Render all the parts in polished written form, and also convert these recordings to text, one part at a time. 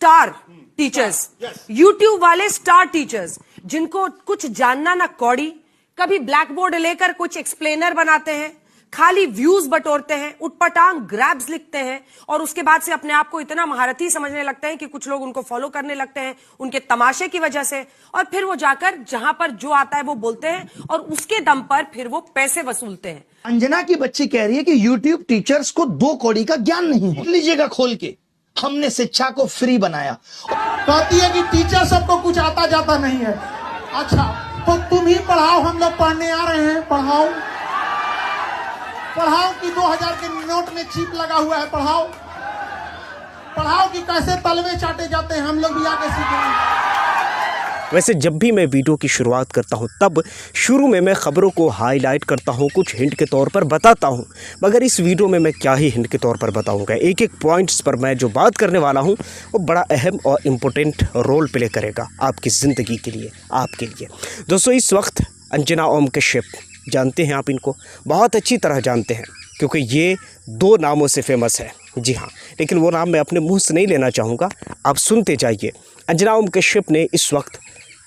Star teachers, YouTube वाले star teachers, जिनको कुछ जानना ना कौड़ी, कभी ब्लैक बोर्ड लेकर कुछ एक्सप्लेनर बनाते हैं, खाली व्यूज बटोरते हैं, उटपटांग ग्रैब्स लिखते हैं और उसके बाद से अपने आप को इतना महारथी समझने लगते हैं कि कुछ लोग उनको फॉलो करने लगते हैं उनके तमाशे की वजह से, और फिर वो जाकर जहां पर जो आता है वो बोलते हैं और उसके दम पर फिर वो पैसे वसूलते हैं। अंजना की बच्ची कह रही है कि यूट्यूब टीचर्स को 2 कौड़ी का ज्ञान नहीं है। लीजिएगा खोल के, हमने शिक्षा को फ्री बनाया। कहती है कि टीचर सबको कुछ आता जाता नहीं है। अच्छा तो तुम ही पढ़ाओ, हम लोग पढ़ने आ रहे हैं, पढ़ाओ पढ़ाओ कि 2000 के नोट में चिप लगा हुआ है, पढ़ाओ पढ़ाओ कि कैसे तलवे चाटे जाते हैं, हम लोग भी आके सीखेंगे। वैसे जब भी मैं वीडियो की शुरुआत करता हूं तब शुरू में मैं ख़बरों को हाईलाइट करता हूं, कुछ हिंट के तौर पर बताता हूं, मगर इस वीडियो में मैं क्या ही हिंट के तौर पर बताऊंगा। एक एक पॉइंट्स पर मैं जो बात करने वाला हूं वो बड़ा अहम और इम्पोर्टेंट रोल प्ले करेगा आपकी ज़िंदगी के लिए, आपके लिए। दोस्तों इस वक्त अंजना ओम कश्यप, जानते हैं आप इनको, बहुत अच्छी तरह जानते हैं क्योंकि ये 2 नामों से फेमस है। जी हाँ, लेकिन वो नाम मैं अपने मुंह से नहीं लेना चाहूँगा, आप सुनते जाइए। अंजना ओम कश्यप ने इस वक्त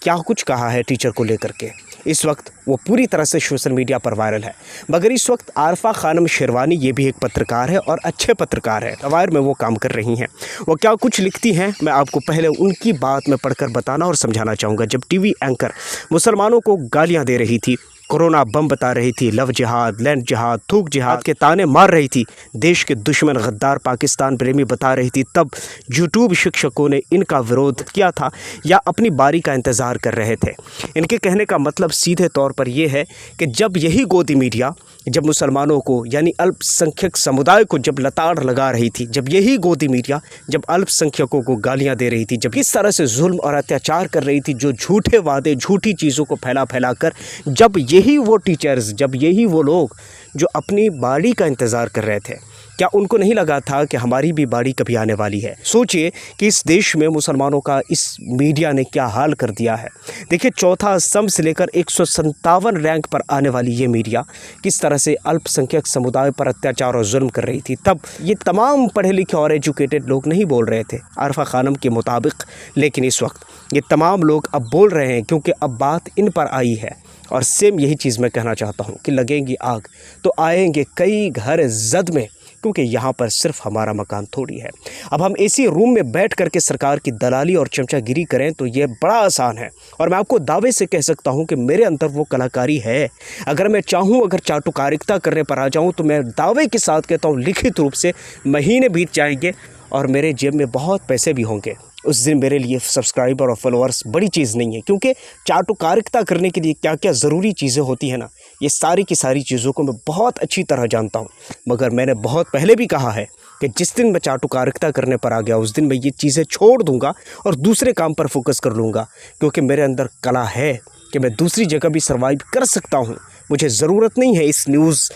क्या कुछ कहा है टीचर को लेकर के। इस वक्त वो पूरी तरह से सोशल मीडिया पर वायरल है, मगर इस वक्त आरफा खानम शेरवानी, ये भी एक पत्रकार है और अच्छे पत्रकार है, अखबार में वो काम कर रही हैं। वो क्या कुछ लिखती हैं मैं आपको पहले उनकी बात में पढ़कर बताना और समझाना चाहूँगा। जब टीवी एंकर मुसलमानों को गालियाँ दे रही थी, कोरोना बम बता रही थी, लव जिहाद, लैंड जिहाद, थूक जिहाद के ताने मार रही थी, देश के दुश्मन गद्दार पाकिस्तान प्रेमी बता रही थी, तब यूट्यूब शिक्षकों ने इनका विरोध किया था या अपनी बारी का इंतज़ार कर रहे थे। इनके कहने का मतलब सीधे तौर पर यह है कि जब यही गोदी मीडिया जब मुसलमानों को यानी अल्पसंख्यक समुदाय को जब लताड़ लगा रही थी, जब यही गोदी मीडिया जब अल्पसंख्यकों को गालियां दे रही थी, जब इस तरह से जुल्म और अत्याचार कर रही थी, जो झूठे वादे, झूठी चीज़ों को फैला कर, जब यही वो टीचर्स, जब यही वो लोग जो अपनी बारी का इंतज़ार कर रहे थे, क्या उनको नहीं लगा था कि हमारी भी बारी कभी आने वाली है? सोचिए कि इस देश में मुसलमानों का इस मीडिया ने क्या हाल कर दिया है। देखिए, चौथा स्तंभ से लेकर 157 रैंक पर आने वाली ये मीडिया किस तरह से अल्पसंख्यक समुदाय पर अत्याचार और जुल्म कर रही थी। तब ये तमाम पढ़े लिखे और एजुकेटेड लोग नहीं बोल रहे थे आरफा खानम के मुताबिक, लेकिन इस वक्त ये तमाम लोग अब बोल रहे हैं क्योंकि अब बात इन पर आई है। और सेम यही चीज़ मैं कहना चाहता हूँ कि लगेंगी आग तो आएंगे कई घर जद में, क्योंकि यहाँ पर सिर्फ हमारा मकान थोड़ी है। अब हम एसी रूम में बैठ करके सरकार की दलाली और चमचागिरी करें तो ये बड़ा आसान है, और मैं आपको दावे से कह सकता हूँ कि मेरे अंदर वो कलाकारी है। अगर मैं चाहूँ, अगर चाटुकारिता करने पर आ जाऊँ तो मैं दावे के साथ कहता हूँ लिखित रूप से महीने बीत जाएंगे और मेरे जेब में बहुत पैसे भी होंगे। उस दिन मेरे लिए सब्सक्राइबर और फॉलोअर्स बड़ी चीज़ नहीं है, क्योंकि चाटुकारिता करने के लिए क्या क्या ज़रूरी चीज़ें होती हैं ना, ये सारी की सारी चीज़ों को मैं बहुत अच्छी तरह जानता हूँ। मगर मैंने बहुत पहले भी कहा है कि जिस दिन मैं चाटुकारिता करने पर आ गया उस दिन मैं ये चीज़ें छोड़ दूँगा और दूसरे काम पर फोकस कर लूँगा, क्योंकि मेरे अंदर कला है कि मैं दूसरी जगह भी सर्वाइव कर सकता हूँ। मुझे ज़रूरत नहीं है इस न्यूज़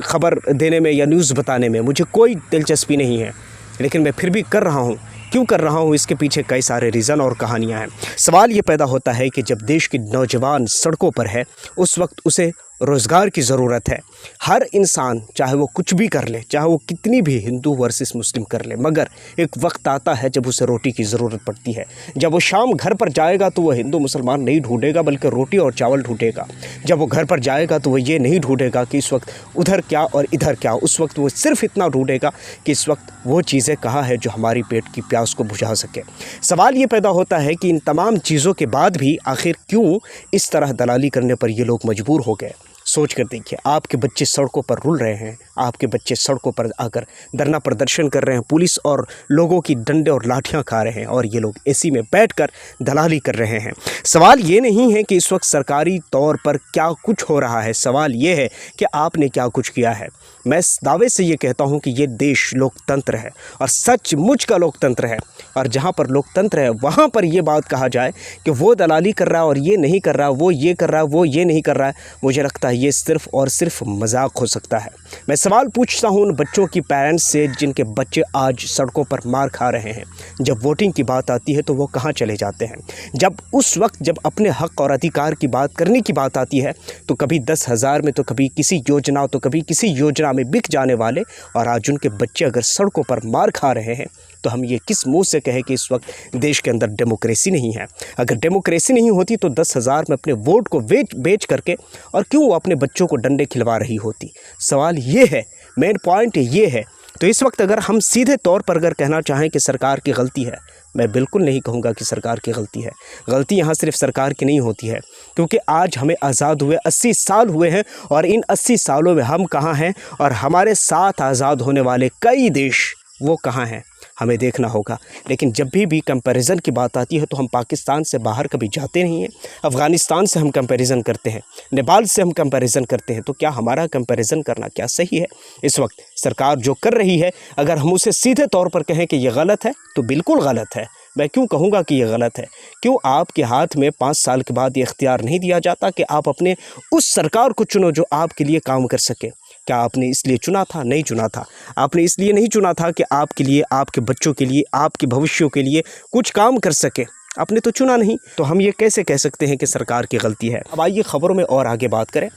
खबर देने में या न्यूज़ बताने में, मुझे कोई दिलचस्पी नहीं है, लेकिन मैं फिर भी कर रहा हूँ। क्यों कर रहा हूँ, इसके पीछे कई सारे रीज़न और कहानियाँ हैं। सवाल ये पैदा होता है कि जब देश की नौजवान सड़कों पर है उस वक्त उसे रोज़गार की ज़रूरत है। हर इंसान चाहे वो कुछ भी कर ले, चाहे वो कितनी भी हिंदू वर्सेस मुस्लिम कर ले, मगर एक वक्त आता है जब उसे रोटी की ज़रूरत पड़ती है। जब वो शाम घर पर जाएगा तो वो हिंदू मुसलमान नहीं ढूंढेगा बल्कि रोटी और चावल ढूंढेगा। जब वो घर पर जाएगा तो वो ये नहीं ढूंढेगा कि इस वक्त उधर क्या और इधर क्या, उस वक्त वो सिर्फ इतना ढूंढेगा कि इस वक्त वो चीज़ें कहाँ है जो हमारी पेट की प्यास को बुझा सके। सवाल ये पैदा होता है कि इन तमाम चीज़ों के बाद भी आखिर क्यों इस तरह दलाली करने पर ये लोग मजबूर हो गए। सोच कर देखिए, आपके बच्चे सड़कों पर रुल रहे हैं, आपके बच्चे सड़कों पर आकर धरना प्रदर्शन कर रहे हैं, पुलिस और लोगों की डंडे और लाठियां खा रहे हैं, और ये लोग एसी में बैठकर दलाली कर रहे हैं। सवाल ये नहीं है कि इस वक्त सरकारी तौर पर क्या कुछ हो रहा है, सवाल ये है कि आपने क्या कुछ किया है। मैं इस दावे से ये कहता हूँ कि ये देश लोकतंत्र है और सचमुच का लोकतंत्र है, और जहाँ पर लोकतंत्र है वहाँ पर ये बात कहा जाए कि वो दलाली कर रहा है और ये नहीं कर रहा, वो ये कर रहा है, वो ये नहीं कर रहा है, मुझे लगता है ये सिर्फ़ और सिर्फ मजाक हो सकता है। मैं सवाल पूछता हूँ उन बच्चों की पेरेंट्स से जिनके बच्चे आज सड़कों पर मार खा रहे हैं। जब वोटिंग की बात आती है तो वो कहाँ चले जाते हैं? जब उस वक्त जब अपने हक और अधिकार की बात करने की बात आती है तो कभी 10,000 में, तो कभी किसी योजना, तो कभी किसी योजना में बिक जाने वाले, और आज उनके बच्चे अगर सड़कों पर मार खा रहे हैं तो हम ये किस मुंह से कहें कि इस वक्त देश के अंदर डेमोक्रेसी नहीं है। अगर डेमोक्रेसी नहीं होती तो 10,000 में अपने वोट को बेच करके और क्यों वो अपने बच्चों को डंडे खिलवा रही होती। सवाल ये है, मेन पॉइंट ये है। तो इस वक्त अगर हम सीधे तौर पर अगर कहना चाहें कि सरकार की गलती है, मैं बिल्कुल नहीं कहूँगा कि सरकार की गलती है। गलती यहाँ सिर्फ सरकार की नहीं होती है, क्योंकि आज हमें आज़ाद हुए 80 साल हुए हैं और इन 80 सालों में हम कहाँ हैं और हमारे साथ आज़ाद होने वाले कई देश वो कहाँ हैं, हमें देखना होगा। लेकिन जब भी कंपैरिजन की बात आती है तो हम पाकिस्तान से बाहर कभी जाते नहीं हैं। अफ़गानिस्तान से हम कंपैरिजन करते हैं, नेपाल से हम कंपैरिजन करते हैं। तो क्या हमारा कंपैरिजन करना क्या सही है? इस वक्त सरकार जो कर रही है, अगर हम उसे सीधे तौर पर कहें कि यह गलत है तो बिल्कुल गलत है। मैं क्यों कहूँगा कि यह गलत है? क्यों आपके हाथ में 5 साल के बाद ये इख्तियार नहीं दिया जाता कि आप अपने उस सरकार को चुनो जो आपके लिए काम कर सके? क्या आपने इसलिए चुना था? नहीं चुना था। आपने इसलिए नहीं चुना था कि आपके लिए, आपके बच्चों के लिए, आपके भविष्यों के लिए कुछ काम कर सके। आपने तो चुना नहीं। तो हम ये कैसे कह सकते हैं कि सरकार की गलती है? अब आइए खबरों में और आगे बात करें।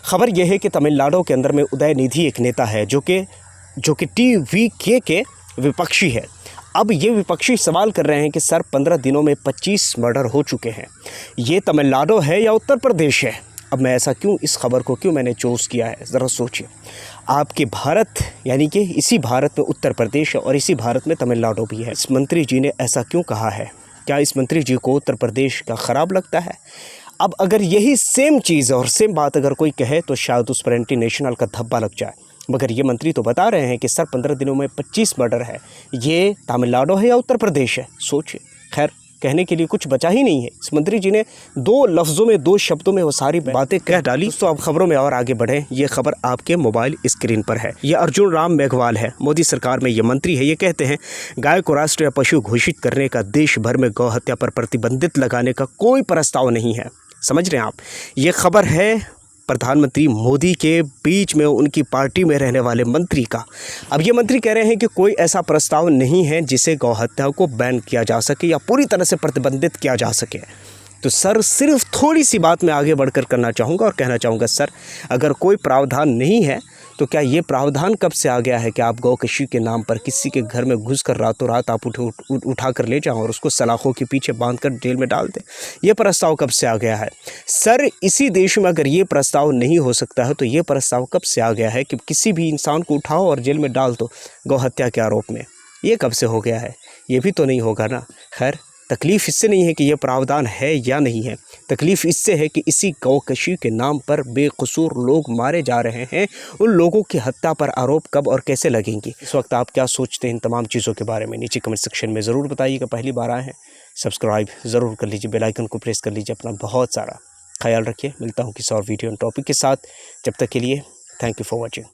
खबर यह है कि तमिलनाडु के अंदर में उदयनिधि एक नेता है जो कि TVK के विपक्षी है। अब ये विपक्षी सवाल कर रहे हैं कि सर 15 दिनों में 25 मर्डर हो चुके हैं। ये तमिलनाडु है या उत्तर प्रदेश है? अब मैं ऐसा क्यों, इस खबर को क्यों मैंने चूज़ किया है, ज़रा सोचिए। आपके भारत यानी कि इसी भारत में उत्तर प्रदेश है और इसी भारत में तमिलनाडु भी है। इस मंत्री जी ने ऐसा क्यों कहा है? क्या इस मंत्री जी को उत्तर प्रदेश का ख़राब लगता है? अब अगर यही सेम चीज़ और सेम बात अगर कोई कहे तो शायद उस पर एंटी नेशनल का धब्बा लग जाए। मगर ये मंत्री तो बता रहे हैं कि सर 15 दिनों में 25 मर्डर है। ये तमिलनाडु है या उत्तर प्रदेश है? सोचिए। खैर, कहने के लिए कुछ बचा ही नहीं है। इस मंत्री जी ने 2 लफ्ज़ों में, 2 शब्दों में वो सारी बातें कह डाली। तो अब खबरों में और आगे बढ़ें। ये खबर आपके मोबाइल स्क्रीन पर है। ये अर्जुन राम मेघवाल है, मोदी सरकार में ये मंत्री है। ये कहते हैं गाय को राष्ट्रीय पशु घोषित करने का, देश भर में गौ हत्या पर प्रतिबंधित लगाने का कोई प्रस्ताव नहीं है। समझ रहे हैं आप? ये खबर है प्रधानमंत्री मोदी के बीच में उनकी पार्टी में रहने वाले मंत्री का। अब ये मंत्री कह रहे हैं कि कोई ऐसा प्रस्ताव नहीं है जिसे गौ हत्या को बैन किया जा सके या पूरी तरह से प्रतिबंधित किया जा सके। तो सर सिर्फ थोड़ी सी बात मैं आगे बढ़कर करना चाहूँगा और कहना चाहूँगा, सर अगर कोई प्रावधान नहीं है तो क्या ये प्रावधान कब से आ गया है कि आप गौकशी के नाम पर किसी के घर में घुसकर रातों रात आप उठा कर ले जाओ और उसको सलाखों के पीछे बांधकर जेल में डाल दें? ये प्रस्ताव कब से आ गया है? सर इसी देश में अगर ये प्रस्ताव नहीं हो सकता है तो ये प्रस्ताव कब से आ गया है कि किसी भी इंसान को उठाओ और जेल में डाल दो गौ हत्या के आरोप में? ये कब से हो गया है? ये भी तो नहीं होगा ना। खैर, तकलीफ़ इससे नहीं है कि यह प्रावधान है या नहीं है, तकलीफ़ इससे है कि इसी गौकशी के नाम पर बेकसूर लोग मारे जा रहे हैं। उन लोगों की हत्या पर आरोप कब और कैसे लगेंगे? इस वक्त आप क्या सोचते हैं इन तमाम चीज़ों के बारे में? नीचे कमेंट सेक्शन में ज़रूर बताइएगा। पहली बार आए हैं सब्सक्राइब ज़रूर कर लीजिए, बेल आइकन को प्रेस कर लीजिए। अपना बहुत सारा ख्याल रखिए। मिलता हूँ किसी और वीडियो टॉपिक के साथ। जब तक के लिए थैंक यू फॉर वॉचिंग।